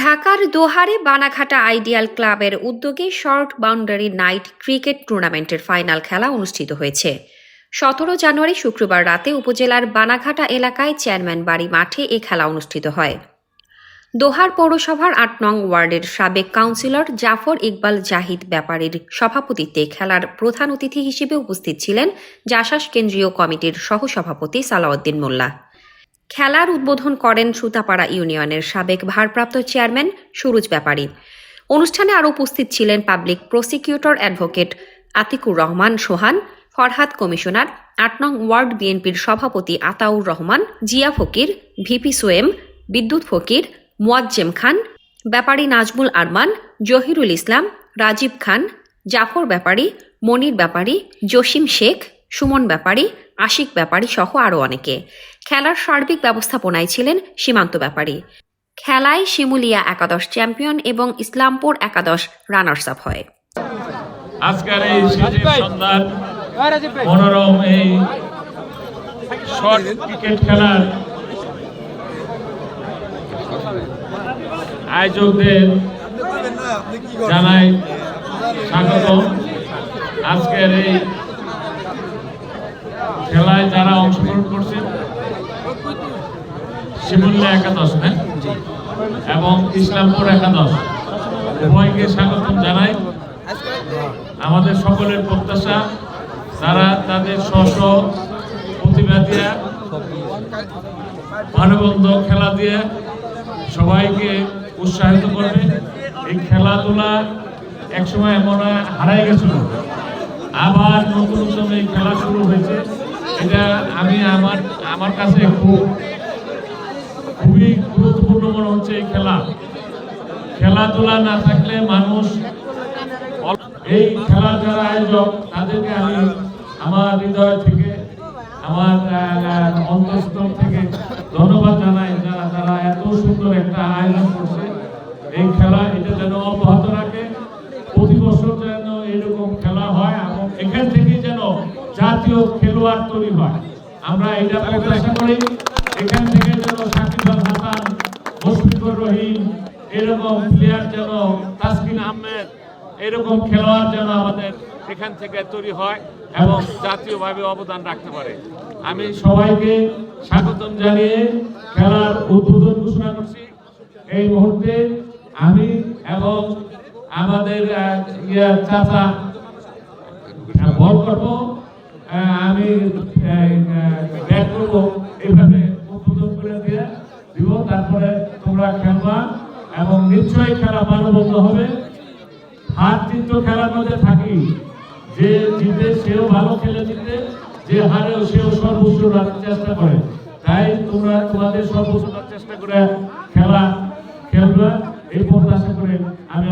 ঢাকার দোহারে বানাঘাটা আইডিয়াল ক্লাবের উদ্যোগে শর্ট বাউন্ডারি নাইট ক্রিকেট টুর্নামেন্টের ফাইনাল খেলা অনুষ্ঠিত হয়েছে। 17 জানুয়ারি শুক্রবার রাতে উপজেলার বানাঘাটা এলাকায় চেয়ারম্যান বাড়ি মাঠে এ খেলা অনুষ্ঠিত হয়। দোহার পৌরসভার 8 নং ওয়ার্ডের সাবেক কাউন্সিলর জাফর ইকবাল জাহিদ ব্যাপারীর সভাপতিত্বে খেলার প্রধান অতিথি হিসেবে উপস্থিত ছিলেন জাসাস কেন্দ্রীয় কমিটির সহসভাপতি সালাউদ্দিন মোল্লা। খেলার উদ্বোধন করেন সুতাপাড়া ইউনিয়নের সাবেক ভারপ্রাপ্ত চেয়ারম্যান সুরুজ ব্যাপারী। অনুষ্ঠানে আরও উপস্থিত ছিলেন public prosecutor advocate Atiqur Rahman Sohan, Farhad commissioner, 8 নং ওয়ার্ড বিএনপির সভাপতি আতাউর রহমান, জিয়া ফকির, ভিপি সোয়েম, বিদ্যুৎ ফকির, মুয়াজ্জেম খান, ব্যাপারী নাজমুল আরমান, জহিরুল ইসলাম, রাজীব খান, জাফর ব্যাপারী, মনির ব্যাপারী, জসিম শেখ, সুমন ব্যাপারী, আশিক ব্যাপারী সহ আরও অনেকে। খেলার সার্বিক ব্যবস্থাপনায় ছিলেন সীমান্ত ব্যাপারী। খেলায় শিমুলিয়া একাদশ চ্যাম্পিয়ন এবং ইসলামপুর একাদশ রানার্স আপ হয়। আজকের এই সন্ধ্যার মনোরম এই শর্ট ক্রিকেট খেলার আয়োজকদের জানাই স্বাগত। আজকের এই খেলায় যারা অংশগ্রহণ করছেন শিমুলিয়া একাদশ এবং ইসলামপুর একাদশ উভয়কে স্বাগতম জানাই। আমাদের সকলের প্রত্যাশা তারা তাদের স্ব প্রতিভা দিয়ে মানবন্ধ খেলা দিয়ে সবাইকে উৎসাহিত করবে। এই খেলাধুলা একসময় এমন হারাই গেছিল, আবার নতুন নতুন এই খেলা শুরু হয়েছে। এটা আমি আমার কাছে খুবই গুরুত্বপূর্ণ মনে হচ্ছে। এই খেলাধুলা না থাকলে মানুষ, এই খেলার যারা আয়োজক তাদেরকে আমি আমার হৃদয় থেকে, আমার অন্তঃস্থল থেকে ধন্যবাদ জানাই। যারা এত সুন্দর একটা আয়োজন করছে এই খেলা, এটা যেন অব্যাহত রাখে, প্রতি বছর যেন এরকম খেলা হয় এবং এখান থেকে যেন জাতীয় খেলোয়াড় তৈরি হয়। আমরা এটা প্রত্যাশা করি। এখান থেকে যেন সাকিব আল হাসান, মুশফিকুর রহিম, এরকম প্লেয়ার যেন, তাসকিন আহমেদ, এরকম খেলোয়াড় যেন আমাদের এখান থেকে তৈরি হয় এবং জাতীয়ভাবে অবদান রাখতে পারে। আমি সবাইকে স্বাগতম জানিয়ে খেলার উদ্বোধন ঘোষণা করছি। এই মুহূর্তে আমি এবং আমাদের চাচা বল করব, আমি ব্যাট করব, এইভাবে উদ্বোধন করে দিয়ে দিব। তারপরে তোমরা খেলবা এবং নিশ্চয়ই খেলা মানবন্ধ হবে। হার জিত তো খেলার মধ্যে থাকি, যে জিতে সেও ভালো খেলে জিতে, যে হারেও সেও সর্বোচ্চ চেষ্টা করে। তাই তোমরা তোমাদের সর্বোচ্চ চেষ্টা করে খেলা খেলবা, এই প্রত্যাশা করে আমি